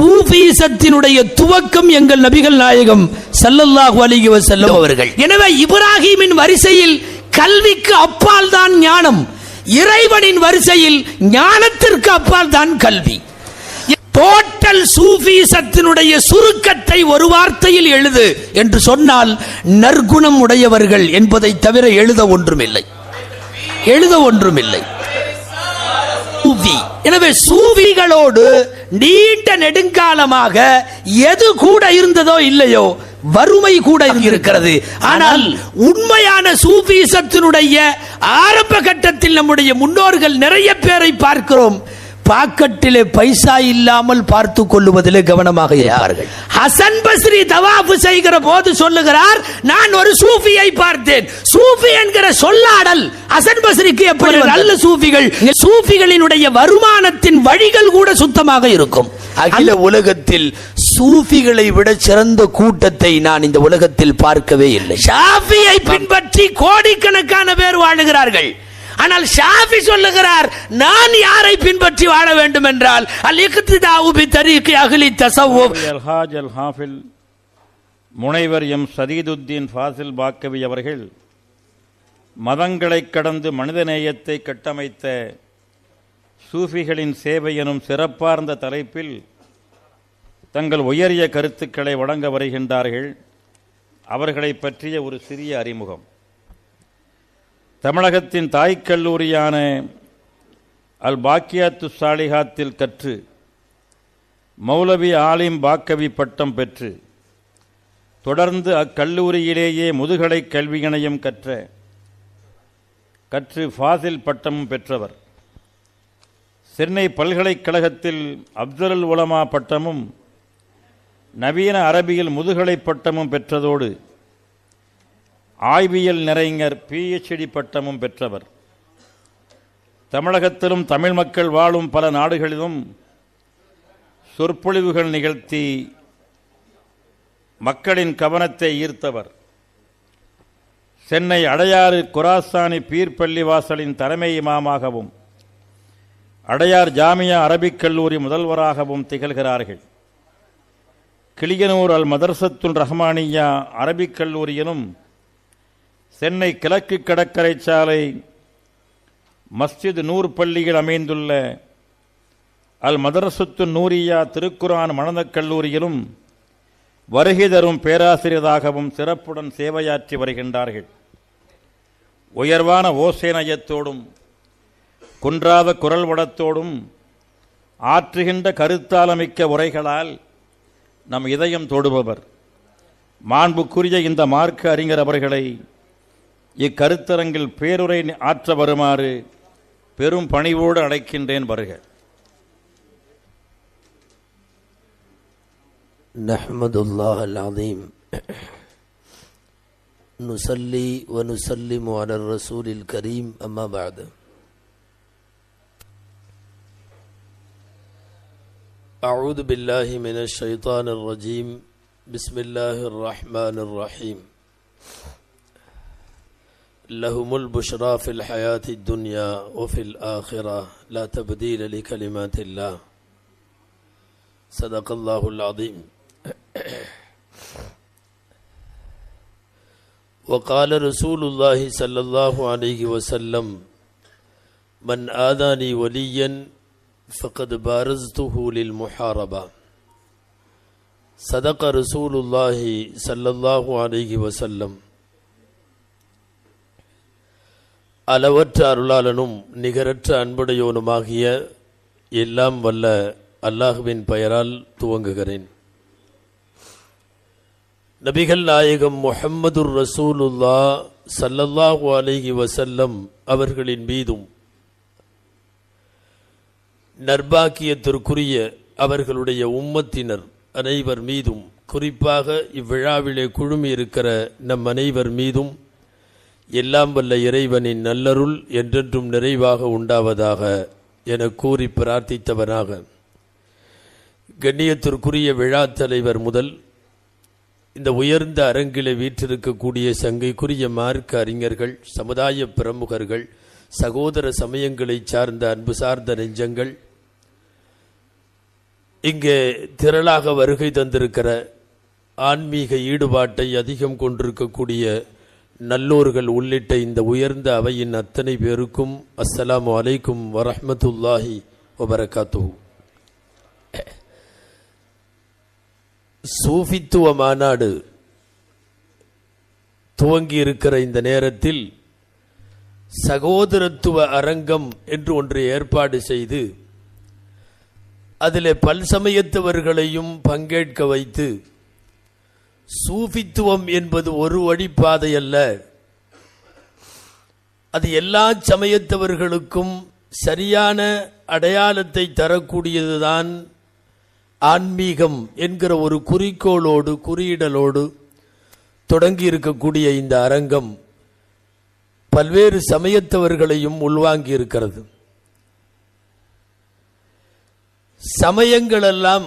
சூஃபிசத்தினுடைய துவக்கம் எங்கள் நபிகள் நாயகம் ஸல்லல்லாஹு அலைஹி வஸல்லம் அவர்கள். எனவே இப்ராஹீமின் வரிசையில் கல்விக்கு அப்பால் தான் ஞானம், இறைவனின் வரிசையில் ஞானத்திற்கு அப்பால் தான் கல்வி. டோட்டல் சூஃபிசத்தினுடைய சுருக்கத்தை ஒரு வார்த்தையில் எழுது என்று சொன்னால் நற்குணம் உடையவர்கள் என்பதை தவிர எழுத ஒன்றுமில்லை. எனவே சூஃபிகளோடு நீண்ட நெடுங்காலமாக எது கூட இருந்ததோ இல்லையோ வறுமை கூட இருக்கிறது. ஆனால் உண்மையான சூஃபிசத்தினுடைய ஆரம்ப கட்டத்தில் நம்முடைய முன்னோர்கள் நிறைய பேரை பார்க்கிறோம், பாக்கெட்டிலே பைசா இல்லாமல் பார்த்து கொள்ளுவதிலே கவனமாக இருப்பார்கள். ஹசன் பஸ்ரி தவாஃப் செய்கிற போது சொல்லுகிறார், நான் ஒரு சூஃபியை பார்த்தேன். சூஃபி என்கிற சொல்லாடல் ஹசன் பஸ்ரிக்கு எப்படி? நல்ல சூஃபிகளினுடைய வருமானத்தின் வழிகள் கூட சுத்தமாக இருக்கும். அகில உலகத்தில் சூஃபிகளை விட சிறந்த கூட்டத்தை நான் இந்த உலகத்தில் பார்க்கவே இல்லை. ஷாஃபியை பின்பற்றி கோடிக்கணக்கான பேர் வாழுகிறார்கள். ஆனால் ஷாஃபி சொல்லுகிறார், நான் யாரை பின்பற்றி வாழ வேண்டும் என்றால் அல்-இக்திதாஉ பித்தரீகி அஹ்லி தஸவ்வுஃப். அல்-ஹாஜ் அல்-ஹாஃபில் முனைவர் எம் சதீதுத்தீன் ஃபாசில் பாக்கவி அவர்கள் மதங்களை கடந்து மனிதநேயத்தை கட்டமைத்த சூஃபிகளின் சேவை எனும் சிறப்பார்ந்த தலைப்பில் தங்கள் உயரிய கருத்துக்களை வழங்க வருகின்றார்கள். அவர்களை பற்றிய ஒரு சிறிய அறிமுகம். தமிழகத்தின் தாய்க்கல்லூரியான அல் பாக்கியாத்து சாலிஹாத்தில் கற்று மௌலவி ஆலிம் பாக்கவி பட்டம் பெற்று தொடர்ந்து அக்கல்லூரியிலேயே முதுகலை கல்வியினையும் கற்று ஃபாசில் பட்டமும் பெற்றவர். சென்னை பல்கலைக்கழகத்தில் அப்துல் உலமா பட்டமும் நவீன அரபியில் முதுகலை பட்டமும் பெற்றதோடு ஆய்வியல் நிறைஞர் PhD பட்டமும் பெற்றவர். தமிழகத்திலும் தமிழ் மக்கள் வாழும் பல நாடுகளிலும் சொற்பொழிவுகள் நிகழ்த்தி மக்களின் கவனத்தை ஈர்த்தவர். சென்னை அடையாறு குராசானி பீர் பள்ளிவாசலின் தலைமை இமாமாகவும் அடையார் ஜாமியா அரபிக் கல்லூரி முதல்வராகவும் திகழ்கிறார்கள். கிளியனூர் அல் மதர்சத்துல் ரஹ்மானியா அரபிக் கல்லூரியிலும் சென்னை கிழக்கு கடற்கரை சாலை மஸ்ஜித் நூர் பள்ளியில் அமைந்துள்ள அல் மதரசத்து நூரியா திருக்குரான் மனதக் கல்லூரியிலும் வருகை தரும் பேராசிரியராகவும் சிறப்புடன் சேவையாற்றி வருகின்றார்கள். உயர்வான ஓசேனயத்தோடும் குன்றாத குரல் வடத்தோடும் ஆற்றுகின்ற கருத்தாலமிக்க உரைகளால் நம் இதயம் தொடுபவர். மாண்புக்குரிய இந்த மார்க்க அறிஞர் அவர்களை இக்கருத்தரங்கில் பேருரை ஆற்ற வருமாறு பெரும் பணிவோடு அழைக்கின்றேன். வருக. நஹ்மதுல்லாஹல் அஸீம் நுஸல்லி வ நுஸல்லிமு அலர் ரசூலில் கரீம் அம்மா பஅத். அஊது பில்லாஹி மினஷ் ஷைத்தானிர் ரஜீம். பிஸ்மில்லாஹிர் ரஹ்மானிர் ரஹீம். லஹுமுல் புஷ்ரா ஃபில் ஹயாத்தித் துன்யா வ ஃபில் ஆখিরাহ லா தப்தீல லிகலிமாத்தில்லாஹ். ஸதகல்லாஹுல் அஸீம். وقال رسول الله صلى الله عليه وسلم من آذاني وليا فقد بارزته للمحاربة. صدق رسول الله صلى الله عليه وسلم. அளவற்ற அருளாளனும் நிகரற்ற அன்புடையோனுமாகிய எல்லாம் வல்ல அல்லாஹுவின் பெயரால் துவங்குகிறேன். நபிகள் நாயகம் முஹம்மதுர் ரசூலுல்லாஹ் ஸல்லல்லாஹு அலைஹி வஸல்லம் அவர்களின் மீதும் நற்பாக்கியத்திற்குரிய அவர்களுடைய உம்மத்தினர் அனைவர் மீதும், குறிப்பாக இவ்விழாவிலே குழுமி இருக்கிற நம் அனைவர் மீதும் எல்லாம் வல்ல இறைவனின் நல்லருள் என்றென்றும் நிறைவாக உண்டாவதாக என கூறி பிரார்த்தித்தவனாக, கண்ணியத்திற்குரிய விழா தலைவர் முதல் இந்த உயர்ந்த அரங்கிலே வீற்றிருக்கக்கூடிய சங்கைக்குரிய மார்க்க அறிஞர்கள், சமுதாய பிரமுகர்கள், சகோதர சமயங்களை சார்ந்த அன்பு சார்ந்த நெஞ்சங்கள், இங்கே திரளாக வருகை தந்திருக்கிற ஆன்மீக ஈடுபாட்டை அதிகம் கொண்டிருக்கக்கூடிய நல்லோர்கள் உள்ளிட்ட இந்த உயர்ந்த அவையின் அத்தனை பேருக்கும் அஸ்ஸலாமு அலைக்கும் வரஹ்மத்துல்லாஹி வபரகாத்துஹு. சூஃபித்துவ மாநாடு துவங்கி இருக்கிற இந்த நேரத்தில் சகோதரத்துவ அரங்கம் என்று ஒன்று ஏற்பாடு செய்து அதில் பல்சமயத்தவர்களையும் பங்கேற்க வைத்து சூஃபித்துவம் என்பது ஒரு வழிப்பாதை அல்ல, அது எல்லா சமயத்தவர்களுக்கும் சரியான அடையாளத்தை தரக்கூடியதுதான் ஆன்மீகம் என்கிற ஒரு குறிக்கோளோடு குறியிடலோடு தொடங்கி இருக்கக்கூடிய இந்த அரங்கம் பல்வேறு சமயத்தவர்களையும் உள்வாங்கி இருக்கிறது. சமயங்களெல்லாம்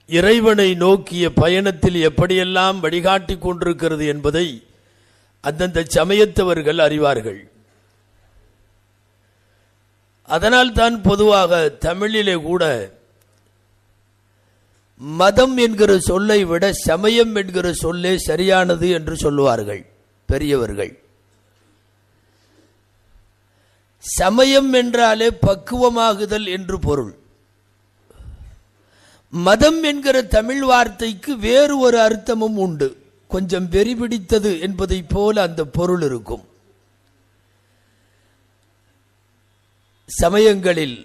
இறைவனை நோக்கிய பயணத்தில் எப்படியெல்லாம் வழிகாட்டி கொண்டிருக்கிறது என்பதை அந்தந்த சமயத்தவர்கள் அறிவார்கள். அதனால் தான் பொதுவாக தமிழிலே கூட மதம் என்கிற சொல்லை விட சமயம் என்கிற சொல்லே சரியானது என்று சொல்லுவார்கள் பெரியவர்கள். சமயம் என்றாலே பக்குவமாகுதல் என்று பொருள். மதம் என்கிற தமிழ் வார்த்தைக்கு வேறு ஒரு அர்த்தமும் உண்டு, கொஞ்சம் வெறி பிடித்தது என்பதை போல அந்த பொருள் இருக்கும். சமயங்களில்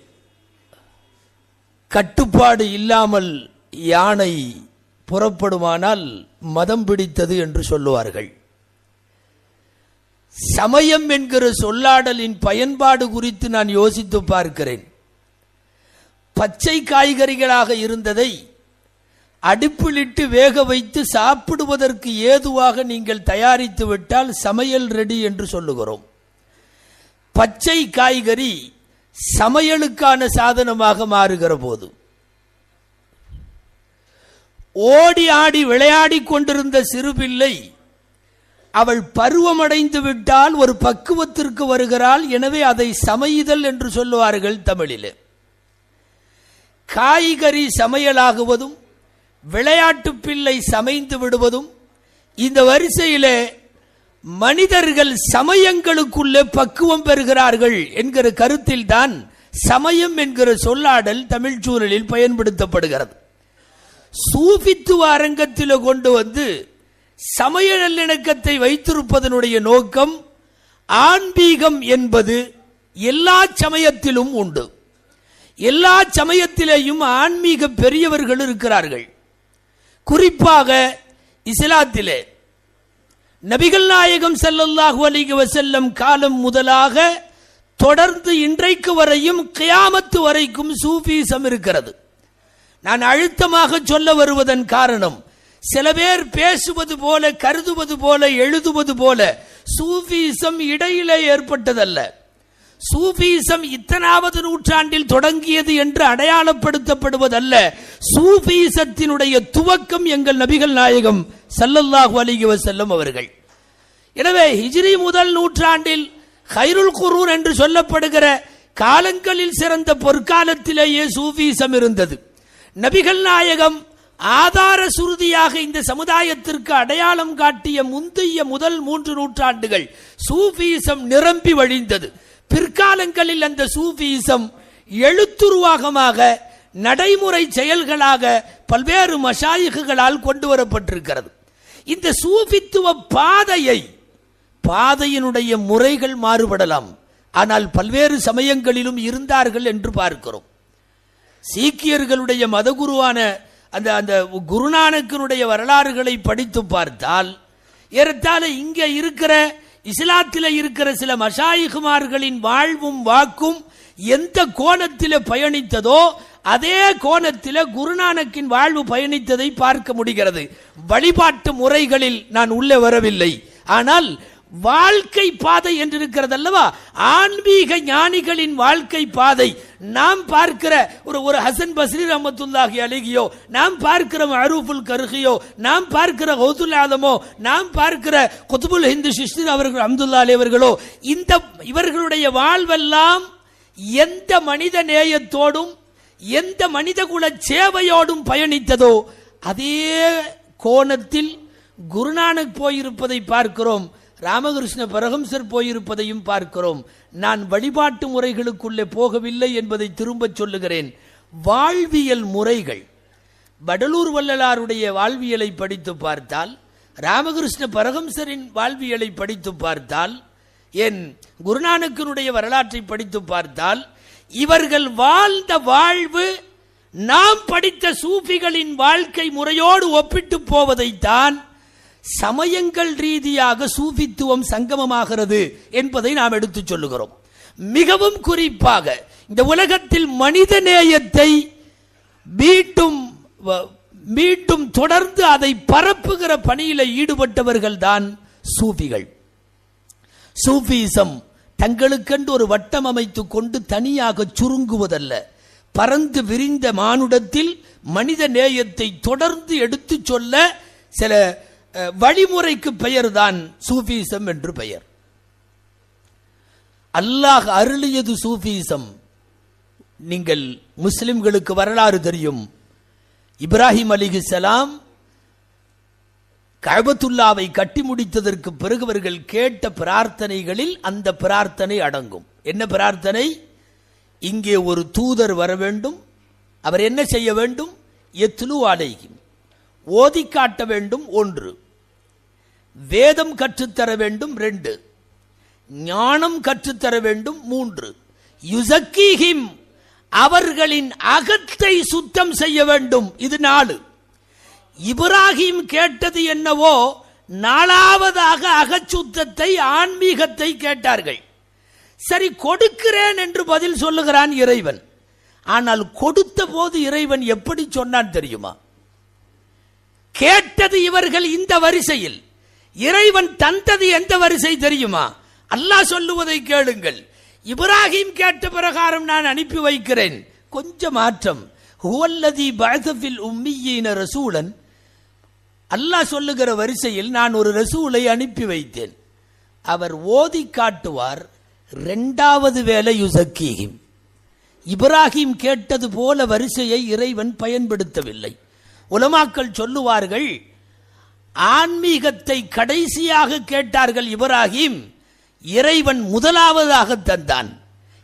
கட்டுப்பாடு இல்லாமல் யானை புறப்படுமானால் மதம் பிடித்தது என்று சொல்லுவார்கள். சமயம் என்கிற சொல்லாடலின் பயன்பாடு குறித்து நான் யோசித்து பார்க்கிறேன். பச்சை காய்கறிகளாக இருந்ததை அடுப்பிலிட்டு வேக வைத்து சாப்பிடுவதற்கு ஏதுவாக நீங்கள் தயாரித்து விட்டால் சமையல் ரெடி என்று சொல்லுகிறோம். பச்சை காய்கறி சமையலுக்கான சாதனமாக மாறுகிற போது ஓடி ஆடி விளையாடி கொண்டிருந்த சிறுபிள்ளை அவள் பருவமடைந்து விட்டால் ஒரு பக்குவத்திற்கு வருகிறாள். எனவே அதை சமையுதல் என்று சொல்லுவார்கள் தமிழில். காய்கறி சமையலாகுவதும் விளையாட்டு பிள்ளை சமைந்து விடுவதும் இந்த வரிசையிலே மனிதர்கள் சமயங்களுக்குள்ளே பக்குவம் பெறுகிறார்கள் என்கிற கருத்தில் தான் சமயம் என்கிற சொல்லாடல் தமிழ் சூழலில் பயன்படுத்தப்படுகிறது. சூஃபித்துவ அரங்கத்தில் கொண்டு வந்து சமய நல்லிணக்கத்தை வைத்திருப்பதனுடைய நோக்கம் ஆன்மீகம் என்பது எல்லா சமயத்திலும் உண்டு. எல்லா சமயத்திலேயும் ஆன்மீக பெரியவர்கள் இருக்கிறார்கள். குறிப்பாக இஸ்லாத்திலே நபிகள் நாயகம் ஸல்லல்லாஹு அலைஹி வஸல்லம் காலம் முதலாக தொடர்ந்து இன்றைக்கு வரையும் கியாமத்து வரைக்கும் சூஃபிசம் இருக்கிறது. நான் அழுத்தமாக சொல்ல வருவதன் காரணம், சில பேர் பேசுவது போல கருதுவது போல எழுதுவது போல சூஃபிசம் இடையிலே ஏற்பட்டதல்ல. சூஃபிசம் இத்தனாவது நூற்றாண்டில் தொடங்கியது என்று அடையாளப்படுத்தப்படுவதல்ல. சூஃபிசத்தினுடைய துவக்கம் எங்கள் நபிகள் நாயகம் ஸல்லல்லாஹு அலைஹி வஸல்லம் அவர்கள். எனவே ஹிஜ்ரி முதல் நூற்றாண்டில் கைருல் குரூன் என்று சொல்லப்படுகிற காலங்களில் சிறந்த பொற்காலத்திலேயே சூஃபிசம் இருந்தது. நபிகள் நாயகம் ஆதார சுருதியாக இந்த சமுதாயத்திற்கு அடையாளம் காட்டிய முந்தைய முதல் 3 நூற்றாண்டுகள் சூஃபிசம் நிரம்பி வழிந்தது. பிற்காலங்களில் அந்த சூஃபிசம் எழுத்துருவாகமாக நடைமுறை செயல்களாக பல்வேறு மஷாயிகுகளால் கொண்டு வரப்பட்டிருக்கிறது. இந்த சூஃபித்துவ பாதையினுடைய முறைகள் மாறுபடலாம், ஆனால் பல்வேறு சமயங்களிலும் இருந்தார்கள் என்று பார்க்கிறோம். சீக்கியர்களுடைய மதகுருவான அந்த குருநானக்கினுடைய வரலாறுகளை படித்து பார்த்தால் ஏறத்தாழ இங்கே இருக்கிற இஸ்லாத்தில் இருக்கிற சில மஷாயிகுமார்களின் வாழ்வும் வாக்கும் எந்த கோணத்தில் பயணித்ததோ அதே கோணத்தில் குருநானக்கின் வாழ்வு பயணித்ததை பார்க்க முடிகிறது. வழிபாட்டு முறைகளில் நான் உள்ளே வரவில்லை, ஆனால் வாழ்க்கை பாதை என்று இருக்கிறது அல்லவா, ஆன்மீக ஞானிகளின் வாழ்க்கை பாதை. நாம் பார்க்கிற ஒரு ஹசன் பஸ்ரி ரஹ்மத்துல்லாஹி அலைஹியோ, நாம் பார்க்கிற மஅரூஃபுல் கர்ஹியோ, நாம் பார்க்கிற கௌதுல் ஆலமோ, நாம் பார்க்கிற குத்புல் ஹிந்த் சிஷ்தி அவர்கள் அஹ்மதுல்லாஹி அலைஹி அவர்களோ, இவர்களுடைய வாழ்வெல்லாம் எந்த மனித நேயத்தோடும் எந்த மனிதகுல சேவையோடும் பயணித்ததோ அதே கோணத்தில் குருநானக் போயிருப்பதை பார்க்கிறோம், ராமகிருஷ்ண பரமஹம்சர் போயிருப்பதையும் பார்க்கிறோம். நான் வழிபாட்டு முறைகளுக்குள்ளே போகவில்லை என்பதை திரும்ப சொல்லுகிறேன். வாழ்வியல் முறைகள், வடலூர் வள்ளலாருடைய வாழ்வியலை படித்து பார்த்தால், ராமகிருஷ்ண பரமஹம்சரின் வாழ்வியலை படித்து பார்த்தால், என் குருநானக்கினுடைய வரலாற்றை படித்து பார்த்தால், இவர்கள் வாழ்ந்த வாழ்வு நாம் படித்த சூஃபிகளின் வாழ்க்கை முறையோடு ஒப்பிட்டு போவதைத்தான் சமயங்கள் ரீதியாக சூஃபித்துவம் சங்கமமாகிறது என்பதை நாம் எடுத்து சொல்லுகிறோம். மிகவும் குறிப்பாக இந்த உலகத்தில் மனித நேயத்தை மீண்டும் தொடர்ந்து அதை பரப்புகிற பணியில் ஈடுபட்டவர்கள் தான் சூஃபிகள். சூஃபிசம் தங்களுக்கென்று ஒரு வட்டம் அமைத்துக் கொண்டு தனியாக சுருங்குவதல்ல, பறந்து விரிந்த மானுடத்தில் மனித நேயத்தை தொடர்ந்து எடுத்துச் சொல்ல சில வழிமுறைக்கு பெயர் தான் சூஃபிசம் என்று பெயர். அல்லாஹ் அருளியது சூஃபிசம். நீங்கள் முஸ்லிம்களுக்கு வரலாறு தெரியும். இப்ராஹிம் அலைஹிஸ்ஸலாம் கஅபத்துல்லாவை கட்டி முடித்ததற்கு பிறகு அவர்கள் கேட்ட பிரார்த்தனைகளில் அந்த பிரார்த்தனை அடங்கும். என்ன பிரார்த்தனை? இங்கே ஒரு தூதர் வர வேண்டும். அவர் என்ன செய்ய வேண்டும்? யத்லு அலைஹிம், ஓதி காட்ட வேண்டும் 1, வேதம் கற்றுத்தர வேண்டும் 2, ஞானம் கற்றுத்தர வேண்டும் 3, யுஸக்கீஹிம், அவர்களின் அகத்தை சுத்தம் செய்ய வேண்டும், இது 4. இப்ராஹிம் கேட்டது என்னவோ 4வதாக அகச்சுத்தத்தை, ஆன்மீகத்தை கேட்டார்கள். சரி, கொடுக்கிறேன் என்று பதில் சொல்லுகிறான் இறைவன். ஆனால் கொடுத்த போது இறைவன் எப்படி சொன்னான் தெரியுமா? கேட்டது இவர்கள் இந்த வரிசையில், இறைவன் தந்தது எந்த வரிசை தெரியுமா? அல்லாஹ் சொல்லுவதை கேளுங்கள். இப்ராஹிம் கேட்ட பிரகாரம் நான் அனுப்பி வைக்கிறேன். கொஞ்சம் மாற்றம். ஹுவல்லதி பஅஸ ஃபில் உம்மீயீன ரசூலன், அல்லாஹ் சொல்லுகிற வரிசையில் நான் ஒரு ரசூலை அனுப்பி வைத்தேன். அவர் ஓதி காட்டுவார். 2வது வேலை யுஸக்கீஹிம். இப்ராஹிம் கேட்டது போல வரிசையை இறைவன் பயன்படுத்தவில்லை. உலமாக்கள் சொல்லுவார்கள், ஆன்மீகத்தை கடைசியாக கேட்டார்கள் இப்ராஹிம், இறைவன் முதலாவதாக தந்தான்.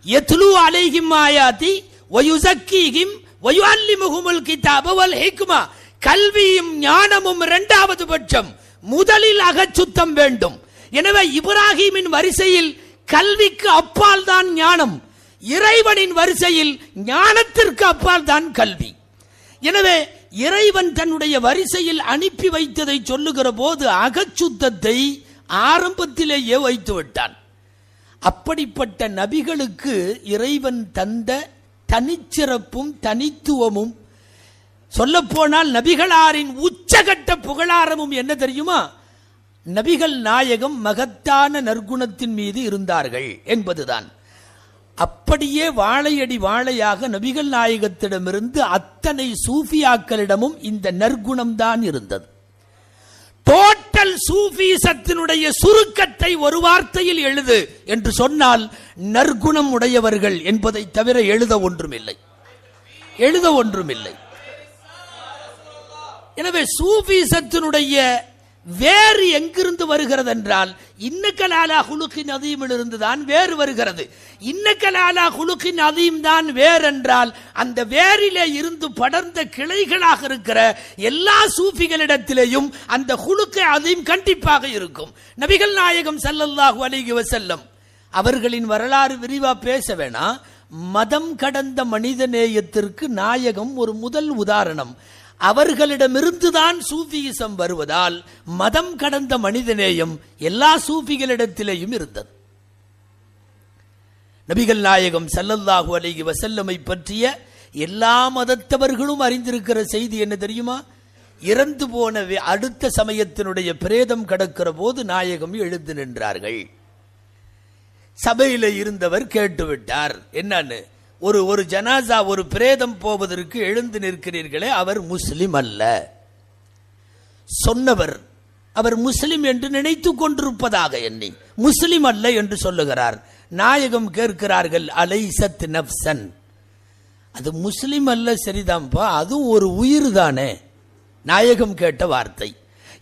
யத்லு அலைஹிம் ஆயாதி வயுஸக்கீஹிம் வயுஅல்லிமுஹுமுல் கிதாப வல் ஹிக்மா, கல்வியும் ஞானமும் 2வது பட்சம், முதலில் அகச்சுத்தம் வேண்டும். எனவே இப்ராஹிமின் வரிசையில் கல்விக்கு அப்பால் தான் ஞானம், இறைவனின் வரிசையில் ஞானத்திற்கு அப்பால் தான் கல்வி. எனவே இறைவன் தன்னுடைய வரிசையில் அனுப்பி வைத்ததை சொல்லுகிற போது அகச்சுத்தத்தை ஆரம்பத்திலேயே வைத்து விட்டான். அப்படிப்பட்ட நபிகளுக்கு இறைவன் தந்த தனிச்சிறப்பும் தனித்துவமும், சொல்லப்போனால் நபிகளாரின் உச்சகட்ட புகழாரமும் என்ன தெரியுமா? நபிகள் நாயகம் மகத்தான நற்குணத்தின் மீது இருந்தார்கள் என்பதுதான். அப்படியே வாழையடி வாழையாக நபிகள் நாயகத்திடமிருந்து அத்தனை சூஃபியாக்களிடமும் இந்த நற்குணம் தான் இருந்தது. டோட்டல் சூஃபிசத்தினுடைய சுருக்கத்தை ஒரு வார்த்தையில் எழுது என்று சொன்னால் நற்குணம் உடையவர்கள் என்பதை தவிர எழுத ஒன்றுமில்லை. எனவே சூஃபிசத்தினுடைய வேறு எங்கிருந்து வருகிறது என்றால் இன்னக்கலாலா ஹுலுகின் அதீமில் இருந்துதான் வேறு வருகிறது. இன்னக்கலாலா ஹுலுகின் அதீம் தான் வேறென்றால் அந்த வேரிலே இருந்து படர்ந்த கிளைகளாக இருக்கிற எல்லா சூஃபிகளிடத்திலேயும் அந்த ஹுலுகே அதீம் கண்டிப்பாக இருக்கும். நபிகள் நாயகம் ஸல்லல்லாஹு அலைஹி வஸல்லம் அவர்களின் வரலாறு விரிவா பேச வேணாம். மதம் கடந்த மனித நேயத்திற்கு நாயகம் ஒரு முதல் உதாரணம். அவர்களிடமிருந்துதான் சூஃபியிசம் வருவதால் மதம் கடந்த மனிதநேயம் எல்லா சூஃபிகளிடத்திலேயும் இருந்தது. நபிகள் நாயகம் ஸல்லல்லாஹு அலைஹி வஸல்லமை பற்றிய எல்லா மதத்தவர்களும் அறிந்திருக்கிற செய்தி என்ன தெரியுமா? இறந்து போன அடுத்த சமயத்தினுடைய பிரேதம் கடக்கிற போது நாயகம் எழுந்து நின்றார்கள். சபையில இருந்தவர் கேட்டுவிட்டார், என்னன்னு, ஒரு ஜனாசா, ஒரு பிரேதம் போவதற்கு எழுந்து நிற்கிறீர்களே, அவர் முஸ்லிம் அல்ல. சொன்னவர் அவர் முஸ்லிம் என்று நினைத்துக் கொண்டிருப்பதாக எண்ணி முஸ்லிம் அல்ல என்று சொல்லுகிறார். நாயகம் கேட்கிறார்கள், அலைசத் நஃப்சன், அது முஸ்லிம் அல்ல, சரிதான்ப்பா, அது ஒரு உயிர் தானே. நாயகம் கேட்ட வார்த்தை.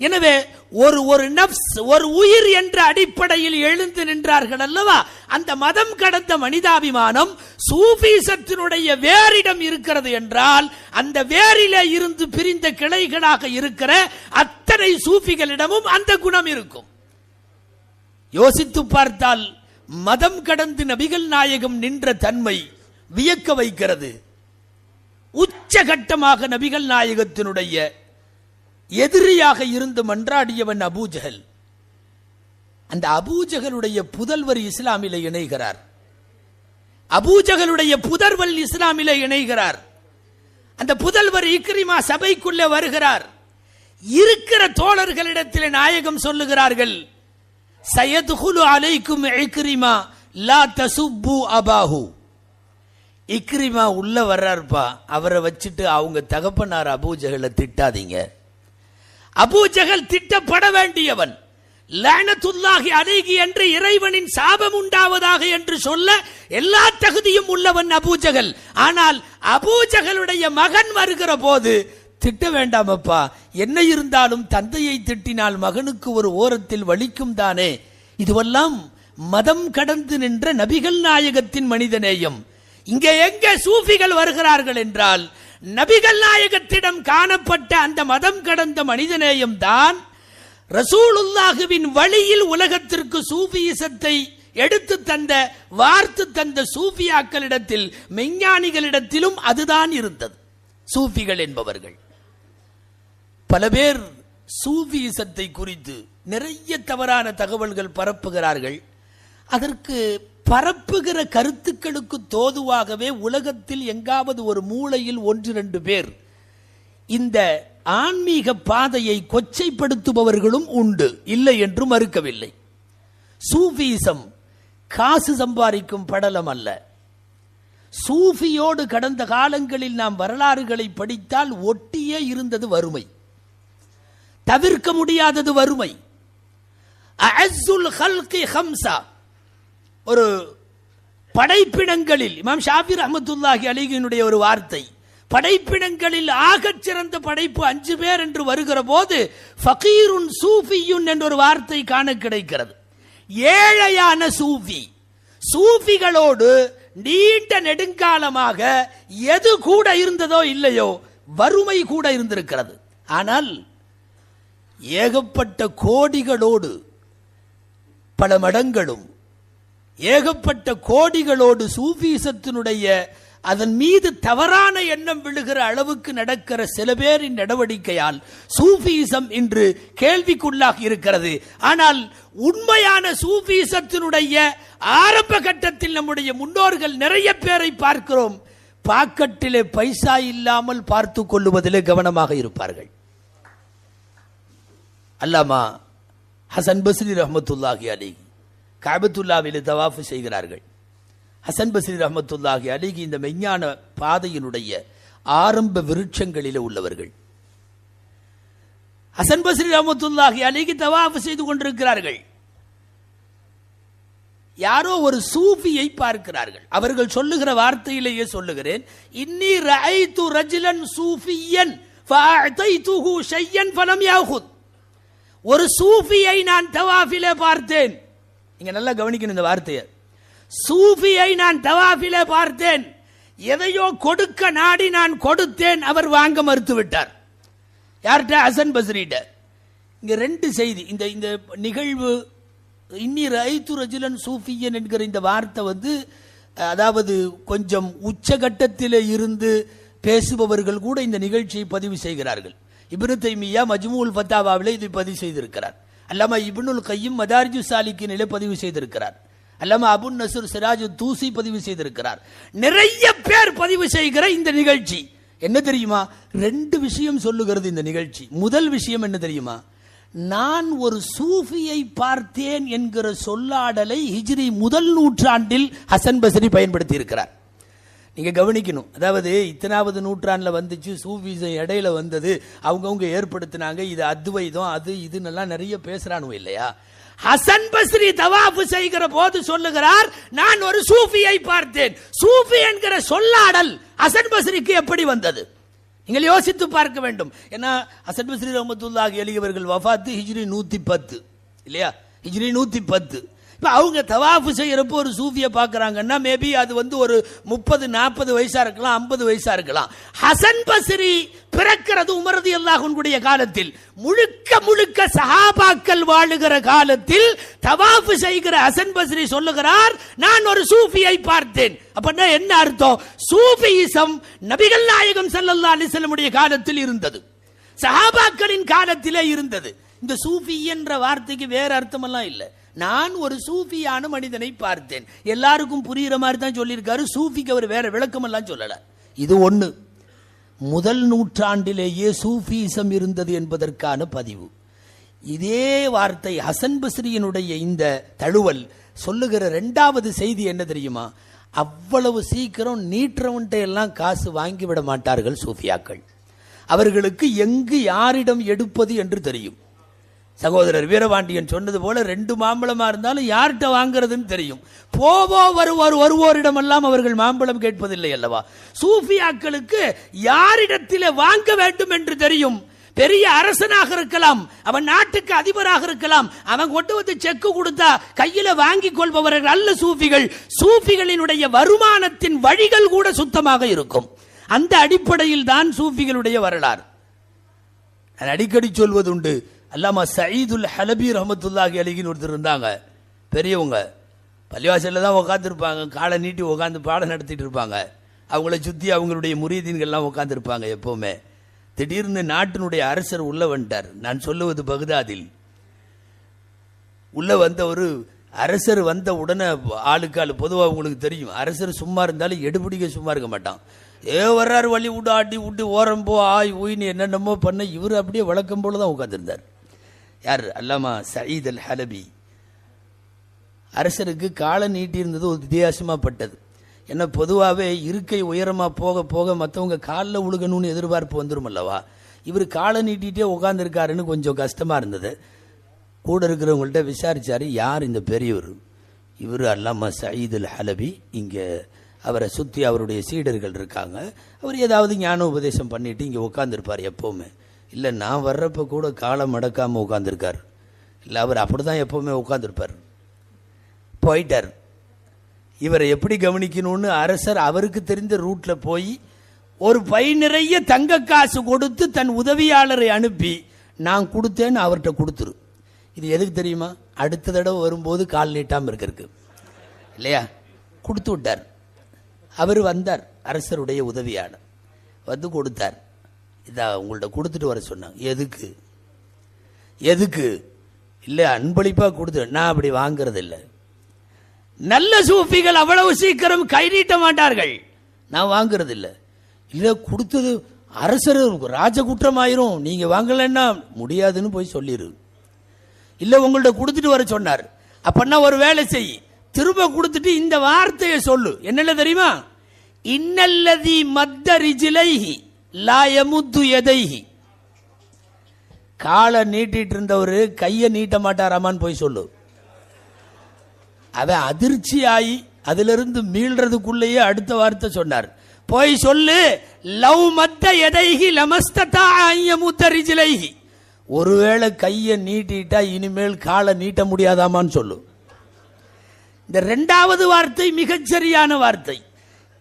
எனவே ஒரு நப்ஸ், ஒரு உயிர் என்ற அடிப்படையில் எழுந்து நின்றார்கள் அல்லவா. அந்த மதம் கடந்த மனிதாபிமானம் சூஃபிசத்தினுடைய வேரிடம் இருக்கிறது என்றால், அந்த வேரிலே இருந்து பிரிந்த கிளைகளாக இருக்கிற அத்தனை சூஃபிகளிடமும் அந்த குணம் இருக்கும். யோசித்து பார்த்தால் மதம் கடந்து நபிகள் நாயகம் நின்ற தன்மை வியக்க வைக்கிறது. உச்சகட்டமாக நபிகள் நாயகத்தினுடைய எதிரியாக இருந்து மன்றாடியவன் அபூஜஹல். அந்த அபூஜஹலுடைய புதல்வர் இஸ்லாமிலே இணைகிறார். அபூஜஹலுடைய புதல்வர் இஸ்லாமிலே இணைகிறார். அந்த புதல்வர் இக்ரிமா சபைக்குள்ளே வருகிறார். இருக்கிற தோழர்களிடத்தில் நாயகம் சொல்லுகிறார்கள், சயதுகுலு அலைக்கும் இக்ரிமா லா தசுப்பு அபாஹு. இக்ரிமா உள்ள வர்றார்ப்பா, அவரை வச்சுட்டு அவங்க தகப்பனார் அபூஜஹலை திட்டாதீங்க. அபூஜஹல் திட்டப்பட வேண்டியவன், லஅனத்துல்லாஹி அலைஹி என்று இறைவனின் சாபம் உண்டாவதாக என்று சொல்ல எல்லா தகுதியும் உள்ளவன் அபூஜஹல். ஆனால் அபூஜஹலுடைய மகன் வருகிற போது திட்ட வேண்டாமப்பா, என்ன இருந்தாலும் தந்தையை திட்டினால் மகனுக்கு ஒரு ஓரத்தில் வலிக்கும் தானே. இதுவெல்லாம் மதம் கடந்து நின்ற நபிகள் நாயகத்தின் மனிதநேயம். இங்கே எங்கே சூஃபிகள் வருகிறார்கள் என்றால், நபிகள் நாயகத்திடம் காணப்பட்ட அந்த மதம் கடந்த மனிதநேயம் தான் ரசூலுல்லாஹுவின் வழியில் உலகத்திற்கு சூஃபியிசத்தை எடுத்து தந்த, வார்த்து தந்த சூஃபியாக்களிடத்தில், மெஞ்ஞானிகளிடத்திலும் அதுதான் இருந்தது. சூஃபிகள் என்பவர்கள் பல பேர் சூஃபியிசத்தை குறித்து நிறைய தவறான தகவல்கள் பரப்புகிறார்கள். அதற்கு பரப்புகிற கருத்துக்களுக்கு தோதுவாகவே உலகத்தில் எங்காவது ஒரு மூலையில் 1-2 பேர் இந்த ஆன்மீக பாதையை கொச்சைப்படுத்துபவர்களும் உண்டு, இல்லை என்று மறுக்கவில்லை. சூஃபிசம் காசு சம்பாதிக்கும் படலம் அல்ல. சூஃபியோடு கடந்த காலங்களில் நாம் வரலாறுகளை படித்தால் ஒட்டியே இருந்தது வறுமை, தவிர்க்க முடியாதது வறுமை. அஅஸ்ஸுல் ஹல்கி ஹம்ஸா, ஒரு படைப்பினங்களில் இமாம் ஷாஃபி ரஹ்மத்துல்லாஹி அலைஹினுடைய ஒரு வார்த்தை, படைப்பினங்களில் ஆகச் சிறந்த படைப்பு 5 பேர் என்று வருகிற போது ஃபகீருன் சூஃபியுன் என்ற ஒரு வார்த்தை காண கிடைக்கிறது. ஏழையான சூஃபி. சூஃபிகளோடு நீண்ட நெடுங்காலமாக எது கூட இருந்ததோ இல்லையோ, வறுமை கூட இருந்திருக்கிறது. ஆனால் ஏகப்பட்ட கோடிகளோடு பல மடங்களும், ஏகப்பட்ட கோடிகளோடு சூஃபிசத்தினுடைய அதன் மீது தவறான எண்ணம் விழுகிற அளவுக்கு நடக்கிற சில பேரின் நடவடிக்கையால் சூஃபிசம் இன்று கேள்விக்குள்ளாகி இருக்கிறது. ஆனால் உண்மையான சூஃபிசத்தினுடைய ஆரம்ப கட்டத்தில் நம்முடைய முன்னோர்கள் நிறைய பேரை பார்க்கிறோம், பாக்கெட்டிலே பைசா இல்லாமல் பார்த்து கொள்ளுவதிலே கவனமாக இருப்பார்கள். அல்லாமா ஹசன் பஸ்ரி ரஹ்மத்துல்லாஹி அலைஹி கஅபத்துல்லாஹ்விலே தவாஃப் செய்கிறார்கள். ஹசன் பஸ்ரி ரஹ்மத்துல்லாஹி அலைஹி இந்த மெஞ்ஞான பாதையினுடைய ஆரம்ப விருட்சங்களிலே உள்ளவர்கள். ஹசன் பஸ்ரி ரஹ்மத்துல்லாஹி அலைஹி தவாஃப் செய்து கொண்டிருக்கிறார்கள். யாரோ ஒரு சூஃபியை பார்க்கிறார்கள். அவர்கள் சொல்லுகிற வார்த்தையிலேயே சொல்லுகிறேன், இன்னி ரஅய்து ரஜுலன் சூஃபியன் ஃபஅதைதுஹு ஷையன் ஃபலம் யாஹுத். ஒரு சூஃபியை நான் தவாஃபிலே பார்த்தேன். நீங்க நல்லா கவனிக்கணும் இந்த வார்த்தையை. சூஃபியை நான் தவாஃபிலே பார்த்தேன், எதையோ கொடுக்க நாடி நான் கொடுத்தேன், அவர் வாங்க மறுத்து விட்டார். யார்கிட்ட? ஹசன் பஸ்ரிட்ட. இங்க 2 செய்தி. இந்த நிகழ்வு இன்னி ரஅய்து ரஜுலன் சூஃபியன் என்கிற இந்த வார்த்தை அதாவது கொஞ்சம் உச்சகட்டத்திலே இருந்து பேசுபவர்கள் கூட இந்த நிகழ்ச்சியை பதிவு செய்கிறார்கள். இப்னு தைமியா மஜ்மூல் ஃபத்தாவாவிலே இதை பதிவு செய்திருக்கிறார். அல்லாமா இப்னுல் கய்யிம் மதாரிஜு சாலிக்கினிலே பதிவு செய்திருக்கிறார். அல்லாமா அபு நஸ்ர் சிராஜு தூசி பதிவு செய்திருக்கிறார். நிறைய பேர் பதிவு செய்கிற இந்த நிகழ்ச்சி என்ன தெரியுமா? 2 விஷயம் சொல்லுகிறது இந்த நிகழ்ச்சி. முதல் விஷயம் என்ன தெரியுமா? நான் ஒரு சூஃபியை பார்த்தேன் என்கிற சொல்லாடலை ஹிஜ்ரி 1 நூற்றாண்டில் ஹசன் பஸ்ரி பயன்படுத்தி இருக்கிறார். நீங்க கவனிக்கணும். அதாவது இத்தனாவது நூற்றாண்டில் வந்துச்சு சூஃபிசம், இடையில வந்தது, அவங்கவுங்க ஏற்படுத்தினாங்க, இது அத்வைதம் அது இதுன்னெல்லாம் நிறைய பேசுறானு இல்லையா? ஹசன் பஸ்ரி தவாஃப் செய்கிற போது சொல்லுகிறார், நான் ஒரு சூஃபியை பார்த்தேன். சூஃபி என்கிற சொல்லாடல் ஹசன் பஸ்ரிக்கு எப்படி வந்தது? நீங்கள் யோசித்து பார்க்க வேண்டும். ஏன்னா ஹசன் பஸ்ரி ரஹ்மத்துல்லாஹி அலைஹி அவர்கள் வஃபாத்து ஹிஜ்ரி 110 இல்லையா? ஹிஜ்ரி 110. இப்போ அவங்க தவாஃப் செய்யறப்போ ஒரு சூஃபியை பார்க்குறாங்கன்னா மேபி அது ஒரு 30-40 வயசா இருக்கலாம், 50 வயசா இருக்கலாம். ஹசன் பஸ்ரி பிறக்கிறது உமர் ரலியல்லாஹு அன்ஹுடைய காலத்தில், முழுக்க முழுக்க சஹாபாக்கள் வாழுகிற காலத்தில் தவாஃப் செய்கிற ஹசன் பஸ்ரி சொல்லுகிறார், நான் ஒரு சூஃபியை பார்த்தேன். அப்படின்னா என்ன அர்த்தம்? சூஃபியிசம் நபிகள் நாயகம் ஸல்லல்லாஹு அலைஹி வஸல்லம் உடைய காலத்தில் இருந்தது, சஹாபாக்களின் காலத்திலே இருந்தது. இந்த சூஃபி என்ற வார்த்தைக்கு வேற அர்த்தமெல்லாம் இல்லை. நான் ஒரு சூஃபியான மனிதனை பார்த்தேன். எல்லாருக்கும் புரியுற மாதிரி தான் சொல்லியிருக்காரு. சூஃபிக்கு அவர் வேற விளக்கம் எல்லாம் சொல்லல. இது ஒண்ணு. முதல் நூற்றாண்டிலேயே சூஃபிசம் இருந்தது என்பதற்கான பதிவு. இதே வார்த்தை ஹசன் பஸ்ரியினுடைய இந்த தழுவல் சொல்லுகிற இரண்டாவது செய்தி என்ன தெரியுமா? அவ்வளவு சீக்கிரம் நீற்றவன்ட்ட எல்லாம் காசு வாங்கிவிட மாட்டார்கள் சூஃபியாக்கள். அவர்களுக்கு எங்கு யாரிடம் எடுப்பது என்று தெரியும். சகோதரர் வீரபாண்டியன் சொன்னது போல 2 மாம்பழமா இருந்தாலும் யார்கிட்ட வாங்குறதுன்னு தெரியும். வருவோரிடமெல்லாம் அவர்கள் மாம்பழம் கேட்பதில்லை அல்லவா? சூஃபியாக்களுக்கு யாரிடத்திலே வாங்க வேண்டும் என்று தெரியும். பெரிய அரசனாக இருக்கலாம், அவன் நாட்டுக்கு அதிபராக இருக்கலாம், அவன் கொண்டு வந்து செக்கு கொடுத்தா கையில வாங்கி கொள்பவர்கள் அல்ல சூஃபிகள். சூஃபிகளினுடைய வருமானத்தின் வழிகள் கூட சுத்தமாக இருக்கும். அந்த அடிப்படையில் தான் சூஃபிகளுடைய வரலாறு. நான் அடிக்கடி சொல்வதுண்டு, அல்லாமா சயீதுல் ஹலபி ரஹ்மத்துல்லாஹி அலைஹின்னு ஒருத்தர் இருந்தாங்க. பெரியவங்க பள்ளிவாசலில் தான் உட்காந்துருப்பாங்க, காலை நீட்டி உட்காந்து பாடம் நடத்திட்டு இருப்பாங்க. அவங்கள சுற்றி அவங்களுடைய முரீதீன்கள்லாம் உட்காந்துருப்பாங்க எப்போவுமே. திடீர்னு நாட்டினுடைய அரசர் உள்ள வந்துட்டார். நான் சொல்லுவது பகுதாதில். உள்ள வந்த ஒரு அரசர் வந்த உடனே ஆளுக்காள், பொதுவாக உங்களுக்கு தெரியும், அரசர் சும்மா இருந்தாலும் எடுபிடிக்க சும்மா இருக்க மாட்டான். வர்றாரு, வழி விட்டு ஆட்டி விட்டு ஓரம் போ ஆய் ஊயின்னு என்னென்னமோ பண்ண, இவர் அப்படியே வழக்கம் போல தான் உட்காந்துருந்தார். யார்? அல்லாமா சயீத் அல் ஹலபி. அரசருக்கு காலை நீட்டி இருந்தது ஒரு வித்தியாசமாகப்பட்டது. ஏன்னா பொதுவாகவே இருக்கை உயரமாக போக போக மற்றவங்க காலில் உழுகணும்னு எதிர்பார்ப்பு வந்துடும் அல்லவா? இவர் காலை நீட்டிகிட்டே உட்காந்துருக்காருன்னு கொஞ்சம் கஷ்டமாக இருந்தது. கூட இருக்கிறவங்கள்ட்ட விசாரிச்சார், யார் இந்த பெரியவர்? இவர் அல்லாமா சயீத் அல் ஹலபி. இங்கே அவரை சுற்றி அவருடைய சீடர்கள் இருக்காங்க, அவர் ஏதாவது ஞான உபதேசம் பண்ணிட்டு இங்கே உட்காந்துருப்பார் எப்போவுமே. இல்லை, நான் வர்றப்ப கூட காலை மடக்காமல் உட்காந்துருக்கார். இல்லை, அவர் அப்படி தான் எப்போவுமே உட்காந்துருப்பார். போயிட்டார். இவரை எப்படி கவனிக்கணும்னு அரசர் அவருக்கு தெரிந்த ரூட்டில் போய் ஒரு பை நிறைய தங்க காசு கொடுத்து தன் உதவியாளரை அனுப்பி, நான் கொடுத்தேன்னு அவர்கிட்ட கொடுத்துரு. இது எதுக்கு தெரியுமா? அடுத்த தடவை வரும்போது கால் நீட்டாமல் இருக்கிறதுக்கு இல்லையா? கொடுத்து விட்டார். அவர் வந்தார், அரசருடைய உதவியாளர் வந்து கொடுத்தார். இதா உங்கள்கிட்ட கொடுத்துட்டு வர சொன்னாங்க. எதுக்கு? எதுக்கு? இல்லை, அன்பளிப்பாக கொடுத்து. நான் அப்படி வாங்கிறது இல்லை. நல்ல சூஃபிகள் அவ்வளவு சீக்கிரம் கை நீட்ட மாட்டார்கள். நான் வாங்கிறது இல்லை. இல்லை, கொடுத்தது அரசர் ராஜகுற்றமாயிரும், நீங்க வாங்கலன்னா முடியாதுன்னு போய் சொல்லிடு. இல்லை, உங்கள்ட்ட கொடுத்துட்டு வர சொன்னார். அப்பன்னா ஒரு வேலை செய், திரும்ப கொடுத்துட்டு இந்த வார்த்தையை சொல்லு. என்னென்ன தெரியுமா? இன்னல்லதி மத்த ரிஜிலைஹி லா யமுத்து யதைஹி. காலை நீட்டிட்டு இருந்தவர் கையை நீட்ட மாட்டாராமான்னு போய் சொல்லு. அவன் அதிர்ச்சி ஆகி அதிலிருந்து மீள்றதுக்குள்ளேயே அடுத்த வார்த்தை சொன்னார். போய் சொல்லு, லவ் மத்த யதைஹி லமஸ்ததா அன் யமுத்த ரிஜிலைஹி. ஒருவேளை கையை நீட்டிட்டா இனிமேல் காலை நீட்ட முடியாதாமான்னு சொல்லு. இந்த 2வது வார்த்தை மிகச்சரியான வார்த்தை.